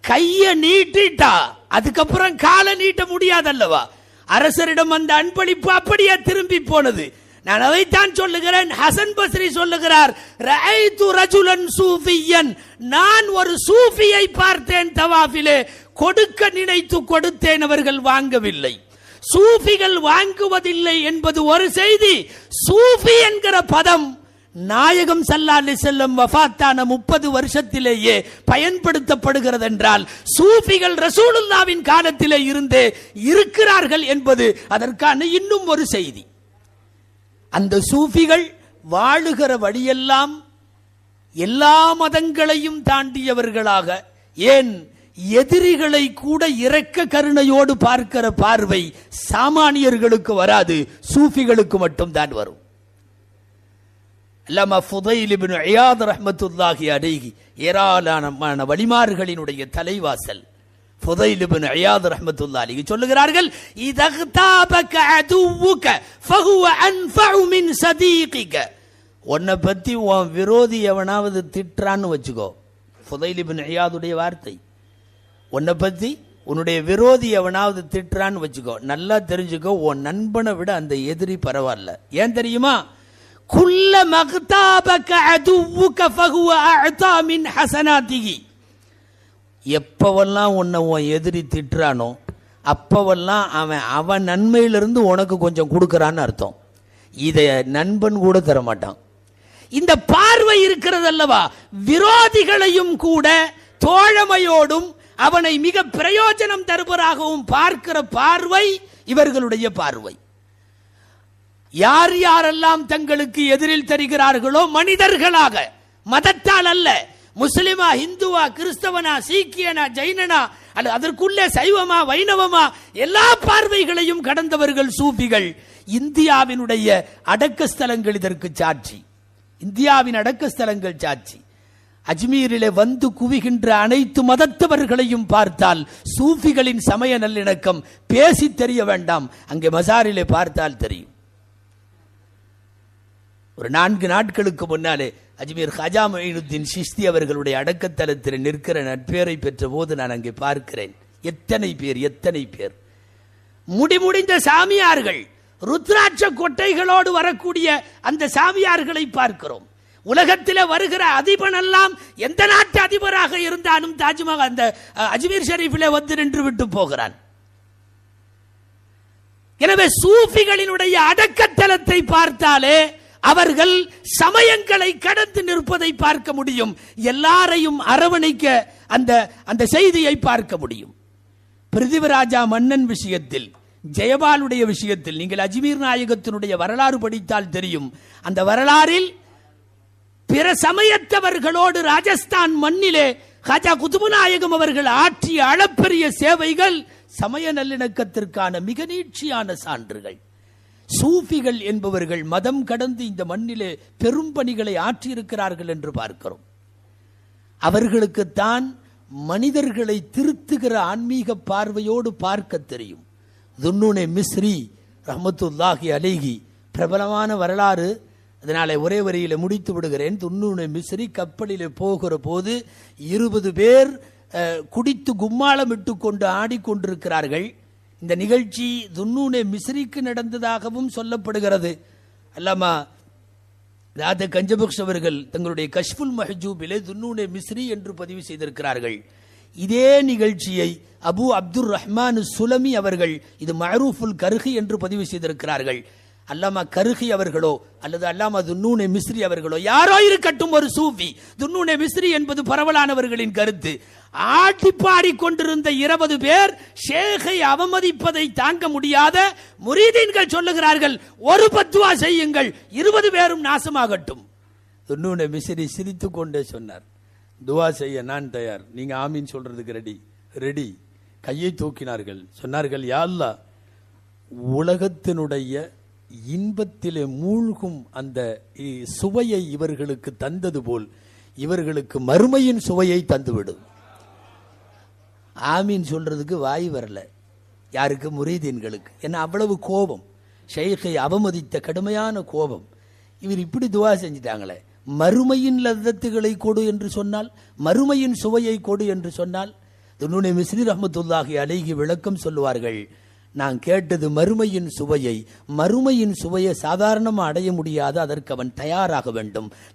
கையை நீட்டிட்டா அதுக்கப்புறம் காலை நீட்ட முடியாதல்லவா? அரசரிடம் அந்த அன்பளிப்பு அப்படியே திரும்பி போனது. நான் அதைத்தான் சொல்லுகிறேன். ஹசன் பஸ்ரி சொல்லுகிறார், ரஅய்து ரஜுலன் சூஃபியன், நான் ஒரு சூஃபியை பார்த்தேன் தவாஃபிலே, கொடுக்க நினைத்து கொடுத்தேன், அவர்கள் வாங்கவில்லை. சூஃபிகள் வாங்குவதில்லை என்பது ஒரு செய்தி. சூஃபி என்கிற பதம் நாயகம் ஸல்லல்லாஹு அலைஹி வஸல்லம் வஃபாத்தான 30 வருஷத்திலேயே பயன்படுத்தப்படுகிறது என்றால் சூஃபிகள் ரசூலுல்லாஹ்வின் காலத்திலே இருந்தே இருக்கிறார்கள் என்பது அதற்கான இன்னும் ஒரு செய்தி. அந்த சூஃபிகள் வாழுகிற வழியெல்லாம் எல்லா மதங்களையும் தாண்டியவர்களாக, ஏன் எதிரிகளை கூட இரக்க கருணையோடு பார்க்கிற பார்வை சாமானியர்களுக்கு வராது, சூஃபிகளுக்கு மட்டும் தான் வரும். அல்லாமா ஃபுதைல் இப்னு இயாத் ரஹ்மத்துல்லாஹி அலைஹி ஏராளமான வலிமார்களினுடைய தலைவாசல் ஃபுதைல் இப்னு இயாத் ரஹ்மத்துல்லாஹி அலைஹி சொல்லுகிறார்கள், இதக்தாபக அதுவுக ஃபஹுவ அன்ஃபஉ மின் சதீகிக. உன்னை பத்தி உன் விரோதி எவனாவது திட்டுறான்னு வச்சுக்கோ, ஃபுதைல் இப்னு இயாதுடைய வார்த்தை. உன்னை பத்தி உன்னுடைய விரோதி எவனாவது திட்டுறான்னு வச்சுக்கோ, நல்லா தெரிஞ்சுக்கோ, உன் நண்பனை விட அந்த எதிரி பரவாயில்ல. ஏன் தெரியுமா? குல்ல மக்தாபக அதுவுக ஃபஹுவ அஅதா மின் ஹஸனாதிஹி. எப்பவெல்லாம் உன்னை உன் எதிரி திட்டுறானோ அப்பவெல்லாம் அவன் நன்மையிலிருந்து உனக்கு கொஞ்சம் கொடுக்கறான்னு அர்த்தம். இதை நண்பன் கூட தர மாட்டான். இந்த பார்வை இருக்கிறது அல்லவா, விரோதிகளையும் கூட தோழமையோடும் அவனை மிக பிரயோஜனம் தருவராகவும் பார்க்கிற பார்வை இவர்களுடைய பார்வை. யார் யாரெல்லாம் தங்களுக்கு எதிரில் தருகிறார்களோ மனிதர்களாக, மதத்தால் அல்ல, முஸ்லிமா, இந்துவா, கிறிஸ்தவனா, சீக்கியனா, ஜைனனா, அல்லது அதற்குள்ளே சைவமா, வைணவமா, எல்லா பார்வைகளையும் கடந்தவர்கள் சூஃபிகள். இந்தியாவினுடைய அடக்க ஸ்தலங்கள் இதற்கு சாட்சி. இந்தியாவின் அடக்க ஸ்தலங்கள் சாட்சி. அஜ்மீரிலே வந்து குவிகின்ற அனைத்து மதத்தவர்களையும் பார்த்தால் சூஃபிகளின் சமய நல்லிணக்கம் பேசி தெரிய வேண்டாம், அங்கே மசாரிலே பார்த்தால் தெரியும். ஒரு 4 நாட்களுக்கு முன்னாலே அஜ்மீர் ஹாஜா மொயினுத்தீன் சிஷ்தி அவர்களுடைய அடக்கத்தலத்தில் நிற்கிற நட்பேரை பெற்ற போது நான் அங்கே பார்க்கிறேன். எத்தனை பேர் முடிந்த சாமியார்கள், ருத்ராட்ச கொட்டைகளோடு வரக்கூடிய அந்த சாமியார்களை பார்க்கிறோம். உலகத்தில் வருகிற அதிபன் எல்லாம் எந்த நாட்டு அதிபராக இருந்தாலும் தாஜ்மஹால் அந்த அஜ்மீர் ஷரீஃபிலே வந்து நின்று விட்டு போகிறான். எனவே சூஃபிகளினுடைய அடக்கத்தலத்தை பார்த்தாலே அவர்கள் சமயங்களை கடந்து நிற்பதை பார்க்க முடியும். எல்லாரையும் அரவணைக்க அந்த செய்தியை பார்க்க முடியும். பிருத்திவிராஜா மன்னன் விஷயத்தில், ஜெயபாலுடைய விஷயத்தில் நீங்கள் அஜ்மீர் நாயகத்தினுடைய வரலாறு படித்தால் தெரியும். அந்த வரலாறில் பிற சமயத்தவர்களோடு ராஜஸ்தான் மண்ணிலே ஹாஜா குதுபு நாயகம் அவர்கள் ஆற்றிய அளப்பரிய சேவைகள் சமய நல்லிணக்கத்திற்கான மிக நீட்சியான சான்றுகள். சூஃபிகள் என்பவர்கள் மதம் கடந்து இந்த மண்ணிலே பெரும் பணிகளை ஆற்றியிருக்கிறார்கள் என்று பார்க்கிறோம். அவர்களுக்குத்தான் மனிதர்களை திருத்துகிற ஆன்மீக பார்வையோடு பார்க்க தெரியும். துன்னூனே மிஸ்ரி ரஹ்மத்துல்லாஹி அலைஹி பிரபலமான வரலாறு, அதனால ஒரே வரியில முடித்து விடுகிறேன். துன்னூனே மிஸ்ரி கப்பலிலே போகிற போது 20 பேர் குடித்து கும்மாளமிட்டு கொண்டு ஆடிக்கொண்டிருக்கிறார்கள். இந்த நிகழ்ச்சி துன்னூனே மிஸ்ரிக்கு நடந்ததாகவும் சொல்லப்படுகிறது. அல்லாமா ராத கஞ்சபக்ஷ் அவர்கள் தங்களுடைய கஷ்ஃபுல் மஹ்ஜூபிலே துன்னூனே மிஸ்ரி என்று பதிவு செய்திருக்கிறார்கள். இதே நிகழ்ச்சியை அபு அப்துர் ரஹ்மான் சுலமி அவர்கள் இது மஅரூஃபுல் கர்ஹி என்று பதிவு செய்திருக்கிறார்கள். அல்லாமா கருகி அவர்களோ அல்லது அல்லாமா துன்னூனே மிஸ்ரி அவர்களோ யாரோ இருக்கட்டும், ஒரு சூஃபி, துன்னூனே மிஸ்ரி என்பது பரவலானவர்களின் கருத்து, ஆட்டி பாடி கொண்டிருந்த 20 பேர் ஷேகை அவமதிப்பதை தாங்க முடியாத முரீதீன்கள் சொல்லுகிறார்கள், ஒரு பத்துவா செய்யுங்கள், 20 பேரும் நாசமாகட்டும். துன்னூனே மிஸ்ரி சிரித்து கொண்டே சொன்னார், துவா செய்ய நான் தயார், நீங்க ஆமீன் சொல்றதுக்கு ரெடி. கையை தூக்கினார்கள், சொன்னார்கள், யா அல்லாஹ், உலகத்தினுடைய இன்பத்திலே மூழ்கும் அந்த சுவையை இவர்களுக்கு தந்தது போல் இவர்களுக்கு மறுமையின் சுவையை தந்துவிடும். ஆமீன் சொல்றதுக்கு வாய் வரல யாருக்கு? முரீதீன்களுக்கு. என்ன அவ்வளவு கோபம், ஷைഖை அவமதித்த கடுமையான கோபம். இவர் இப்படி துவா செஞ்சிட்டாங்களே, மறுமையின் லத்தத்துகளை கொடு என்று சொன்னால், மறுமையின் சுவையை கொடு என்று சொன்னால், துன்னூனே மிஸ்ரி ரஹ்மத்துல்லாஹி அலைஹி விளக்கம் சொல்லுவார்கள், நான் கேட்டது மறுமையின் சுவையை. மறுமையின் சுவையை சாதாரணமாக அடைய முடியாது, அதற்கு அவன்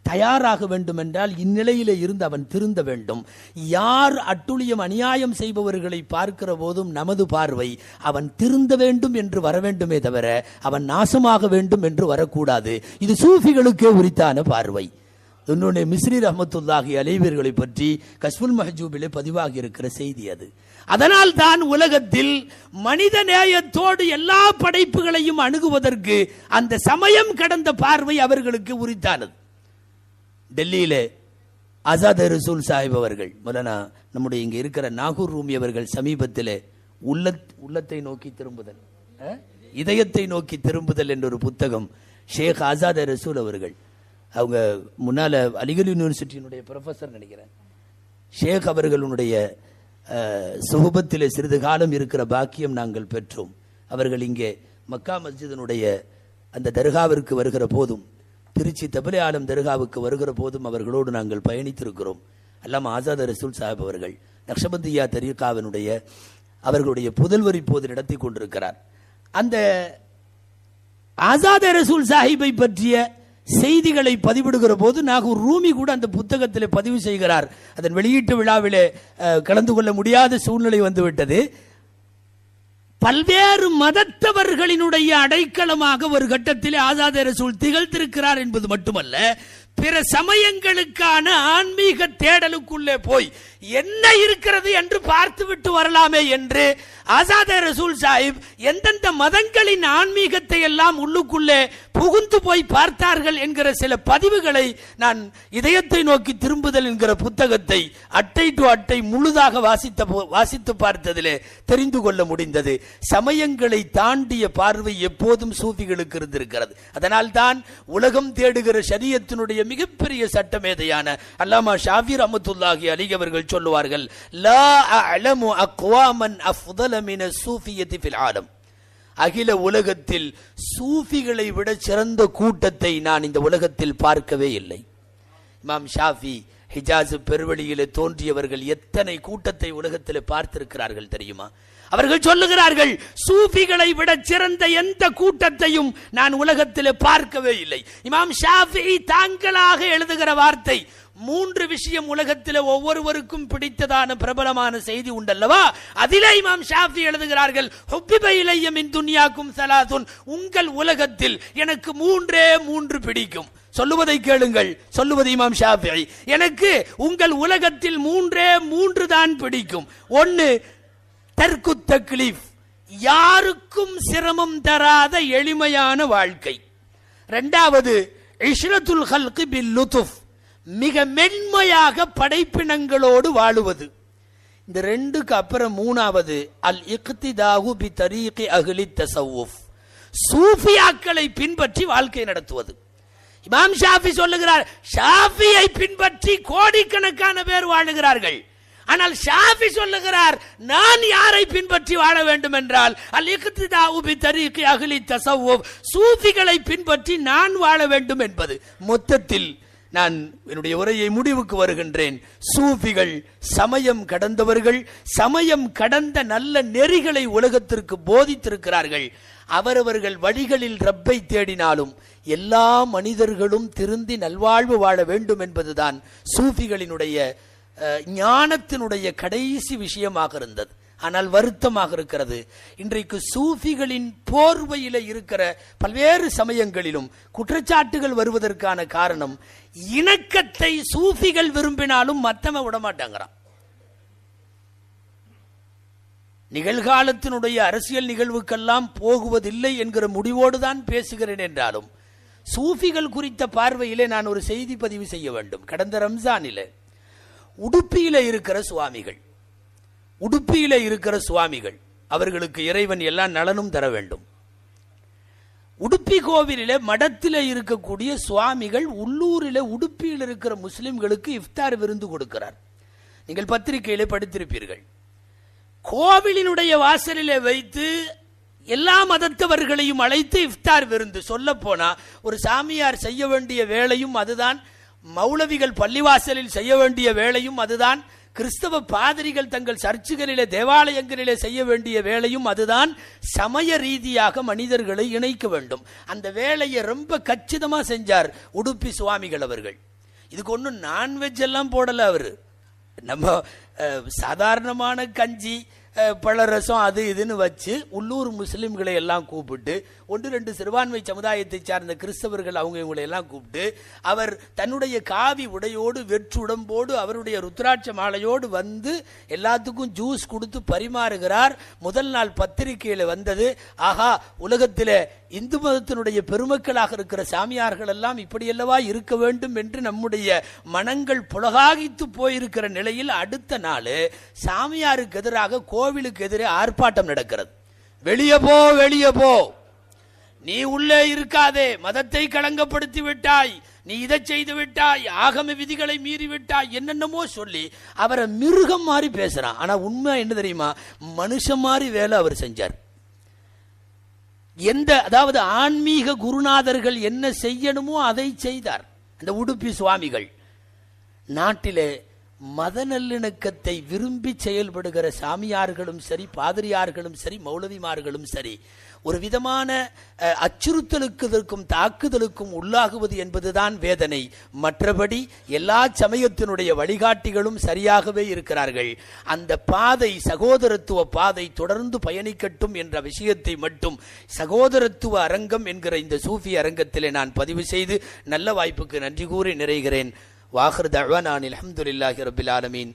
தயாராக வேண்டும் என்றால் இந்நிலையிலே இருந்து அவன் திருந்த வேண்டும். யார் அட்டுழியம் அநியாயம் செய்பவர்களை பார்க்கிற போதும் நமது பார்வை அவன் திருந்த வேண்டும் என்று வர வேண்டுமே தவிர அவன் நாசமாக வேண்டும் என்று வரக்கூடாது. இது சூஃபிகளுக்கே உரித்தான பார்வை. துன்னூனே மிஸ்ரி ரஹ்மத்துல்லாஹி அலைஹி பற்றி கஷ்ஃபுல் மஹ்ஜூபிலே பதிவாகி இருக்கிற செய்தி அது. அதனால் தான் உலகத்தில் மனித நேயத்தோடு எல்லா படைப்புகளையும் அணுகுவதற்கு அந்த சமயம் கடந்த பார்வை அவர்களுக்கு உரித்தானது. டெல்லியிலே ஆசாத் ரசூல் சாஹிப் அவர்கள், மௌலானா நம்முடைய இங்கே இருக்கிற நாகூர் ரூமி அவர்கள் சமீபத்திலே உள்ளத்தை நோக்கி திரும்புதல், இதயத்தை நோக்கி திரும்புதல் என்ற ஒரு புத்தகம் ஷேக் ஆசாத் ரசூல் அவர்கள் அவங்க முன்னால அலிகர் யூனிவர்சிட்டியினுடைய ப்ரொஃபஸர் நினைக்கிறேன். ஷேக் அவர்களுடைய சுஹபத்திலே சிறிது காலம் இருக்கிற பாக்கியம் நாங்கள் பெற்றோம். அவர்கள் இங்கே மக்கா மஸ்ஜிதினுடைய அந்த தர்காவிற்கு வருகிற போதும், திருச்சி தபிலே ஆலம் தர்காவுக்கு வருகிற போதும் அவர்களோடு நாங்கள் பயணித்திருக்கிறோம். அல்லாம ஆசாத் ரசூல் சாஹிப் அவர்கள் நக்ஷபந்தியா தரீகாவினுடைய அவர்களுடைய புதல்வர் இப்போது நடத்தி கொண்டிருக்கிறார். அந்த ஆசாத் ரசூல் சாஹிப்பை பற்றிய செய்திகளை பதிவிடுகிற போது நாகூர் ரூமி கூட அந்த புத்தகத்திலே பதிவு செய்கிறார். அதன் வெளியீட்டு விழாவிலே கலந்து கொள்ள முடியாத சூழ்நிலை வந்துவிட்டது. பல்வேறு மதத்தவர்களினுடைய அடைக்கலமாக ஒரு கட்டத்திலே ஆசாத் ரசூல் திகழ்ந்திருக்கிறார் என்பது மட்டுமல்ல, பிற சமயங்களுக்கான ஆன்மீக தேடலுக்குள்ளே போய் என்ன இருக்கிறது என்று பார்த்துவிட்டு வரலாமே என்று ஆசாத் ரசூல் சாஹிப் எந்தெந்த மதங்களின் ஆன்மீகத்தை எல்லாம் உள்ளுக்குள்ளே புகுந்து போய் பார்த்தார்கள் என்கிற சில பதிவுகளை நான் இதயத்தை நோக்கி திரும்புதல் என்கிற புத்தகத்தை அட்டை டு அட்டை முழுதாக வாசித்து பார்த்ததிலே தெரிந்து கொள்ள முடிந்தது. சமயங்களை தாண்டிய பார்வை எப்போதும் சூஃபிகளுக்கு இருந்திருக்கிறது. அதனால் தான் உலகம் தேடுகிற ஷரியத்தினுடைய மிகப்பெரிய சட்டமேதையான அல்லாமா ஷாஃபி ரஹ்மத்துல்லாஹி அலைஹி அவர்கள் சொல்லுவார்கள், லா அஅலமு அக்வாமன் அஃதல மின ஸூஃபிய்யதி ஃபில் ஆலம். அகில உலகத்தில் சூஃபிகளை விட சிறந்த கூட்டத்தை நான் இந்த உலகத்தில் பார்க்கவே இல்லை. இமாம் ஷாஃபி ஹிஜாஸ் பெருவெளியிலே தோன்றியவர்கள் எத்தனை கூட்டத்தை உலகத்தில் பார்த்திருக்கிறார்கள் தெரியுமா? அவர்கள் சொல்லுகிறார்கள், சூஃபிகளை விட சிறந்த எந்த கூட்டத்தையும் நான் உலகத்தில் பார்க்கவே இல்லை. இமாம் ஷாஃபி தாங்களாக எழுதுகிற வார்த்தை, 3 விஷயம் உலகத்தில் ஒவ்வொருவருக்கும் பிடித்ததான பிரபலமான செய்தி உண்டல்லவா, அதிலே இமாம் ஷாஃபி எழுதுகிறார்கள், ஹுப்பிப இலைய மின் துன்யாக்கும் ஸலாத்துன், உங்கள் உலகத்தில் எனக்கு 3 பிடிக்கும். சொல்லுவதை கேளுங்கள், சொல்லுவது இமாம் ஷாஃபி, எனக்கு உங்கள் உலகத்தில் 3 தான் பிடிக்கும். 1 தர்க்கு தக்லீஃப், யாருக்கும் சிரமம் தராத எளிமையான வாழ்க்கை. 2வது இஷ்ரத்துல் ஹல்கி பில் லுதுஃப், மிக மென்மையாக படைப்பினங்களோடு வாழுவது. இந்த 2க்கு அப்புறம் 3வது அல் இக்திதாஹு பி தரீகி அஹ்லி தஸவ்வுஃப், சூஃபியாக்களை பின்பற்றி வாழ்க்கை நடத்துவது. இமாம் ஷாஃபி சொல்லுகிறார், ஷாஃபியை பின்பற்றி கோடிக்கணக்கான பேர் வாழுகிறார்கள். ஆனால் ஷாஃபி சொல்லுகிறார், நான் யாரை பின்பற்றி வாழ வேண்டும் என்றால் அல் இக்திதாஉ பி தரீகி அஹ்லி தஸவ்வுஃப், சூஃபிகளை பின்பற்றி நான் வாழ வேண்டும் என்பது. மொத்தத்தில் நான் என்னுடைய உரையை முடிவுக்கு வருகின்றேன். சூஃபிகள் சமயம் கடந்தவர்கள், சமயம் கடந்த நல்ல நெறிகளை உலகத்திற்கு போதித்திருக்கிறார்கள். அவரவர்கள் வழிகளில் ரப்பை தேடினாலும் எல்லா மனிதர்களும் திருந்தி நல்வாழ்வு வாழ வேண்டும் என்பதுதான் சூஃபிகளினுடைய ஞானத்தினுடைய கடைசி விஷயமாக இருந்தது. ஆனால் வருத்தமாக இருக்கிறது, இன்றைக்கு சூஃபிகளின் போர்வையில இருக்கிற பல்வேறு சமயங்களிலும் குற்றச்சாட்டுகள் வருவதற்கான காரணம், இணக்கத்தை சூஃபிகள் விரும்பினாலும் மத்தவன் விடமாட்டாங்கிறான். நிகழ்காலத்தினுடைய அரசியல் நிகழ்வுக்கெல்லாம் போகுவதில்லை என்கிற முடிவோடு தான் பேசுகிறேன் என்றாலும், சூஃபிகள் குறித்த பார்வையிலே நான் ஒரு செய்தி பதிவு செய்ய வேண்டும். கடந்த ரம்ஜானிலே உடுப்பியில இருக்கிற சுவாமிகள் அவர்களுக்கு இறைவன் எல்லா நலனும் தர வேண்டும். உடுப்பி கோவிலிலே மடத்திலே இருக்கக்கூடிய சுவாமிகள் உள்ளூரிலே உடுப்பியில் இருக்கிற முஸ்லிம்களுக்கு இஃப்தார் விருந்து கொடுக்கிறார். நீங்கள் பத்திரிகையிலே படித்திருப்பீர்கள். கோவிலினுடைய வாசலிலே வைத்து எல்லா மதத்தவர்களையும் அழைத்து இஃப்தார் விருந்து. சொல்ல போனா ஒரு சாமியார் செய்ய வேண்டிய வேலையும் அதுதான், மௌலவிகள் பள்ளிவாசலில் செய்ய வேண்டிய வேலையும் அதுதான், கிறிஸ்தவ பாதிரிகள் தங்கள் சர்ச்சுகளிலே தேவாலயங்களிலே செய்ய வேண்டிய வேலையும் அதுதான். சமய ரீதியாக மனிதர்களை இணைக்க வேண்டும். அந்த வேலையை ரொம்ப கச்சிதமா செஞ்சார் உடுப்பி சுவாமிகள் அவர்கள். இதுக்கு ஒன்றும் நான்வெஜ் எல்லாம் போடல அவரு. நம்ம சாதாரணமான கஞ்சி பழரசம் அது இதுன்னு வச்சு உள்ளூர் முஸ்லிம்களை எல்லாம் கூப்பிட்டு, 1-2 சிறுபான்மை சமுதாயத்தை சார்ந்த கிறிஸ்தவர்கள் அவங்க இவங்களை எல்லாம் கூப்பிட்டு, அவர் தன்னுடைய காவி உடையோடு வெற்றுடம்போடு அவருடைய ருத்ராட்ச மாலையோடு வந்து எல்லாத்துக்கும் ஜூஸ் கொடுத்து பரிமாறுகிறார். முதல் நாள் பத்திரிகையில் வந்தது, ஆஹா உலகத்தில் இந்து மதத்தினுடைய பெருமக்களாக இருக்கிற சாமியார்கள் எல்லாம் இப்படியல்லவா இருக்க வேண்டும் என்று நம்முடைய மனங்கள் புலகாகித்து போயிருக்கிற நிலையில் அடுத்த நாள் சாமியாருக்கு எதிராக கோவிலுக்கு எதிரே ஆர்ப்பாட்டம் நடக்கிறது. வெளியே போ, வெளியே போ, நீ உள்ளே இருக்காதே, மதத்தை களங்கப்படுத்தி விட்டாய், நீ இதை செய்து விட்டாய், ஆகம விதிகளை மீறி விட்டாய், என்னென்னமோ சொல்லி அவரை மிருகம் மாதிரி பேசுறான். ஆனா உண்மை என்ன தெரியுமா? மனுஷன் மாதிரி வேலை அவர் செஞ்சார். அதாவது ஆன்மீக குருநாதர்கள் என்ன செய்யணுமோ அதை செய்தார். அந்த உடுப்பி சுவாமிகள் நாட்டிலே மத நல்லிணக்கத்தை விரும்பி செயல்படுகிற சாமியார்களும் சரி, பாதிரியார்களும் சரி, மௌலவிமார்களும் சரி, ஒரு விதமான அச்சுறுத்தலுக்கும் தாக்குதலுக்கும் உள்ளாகுவது என்பதுதான் வேதனை. மற்றபடி எல்லா சமயத்தினுடைய வழிகாட்டிகளும் சரியாகவே இருக்கிறார்கள். அந்த பாதை, சகோதரத்துவ பாதை தொடர்ந்து பயணிக்கட்டும் என்ற விஷயத்தை மட்டும் சகோதரத்துவ அரங்கம் என்கிற இந்த சூஃபி அரங்கத்திலே நான் பதிவு செய்து நல்ல வாய்ப்புக்கு நன்றி கூறி நிறைகிறேன். வாஹிர் தஅவானா அல்ஹம்துலில்லாஹி ரப்பில் ஆலமீன்.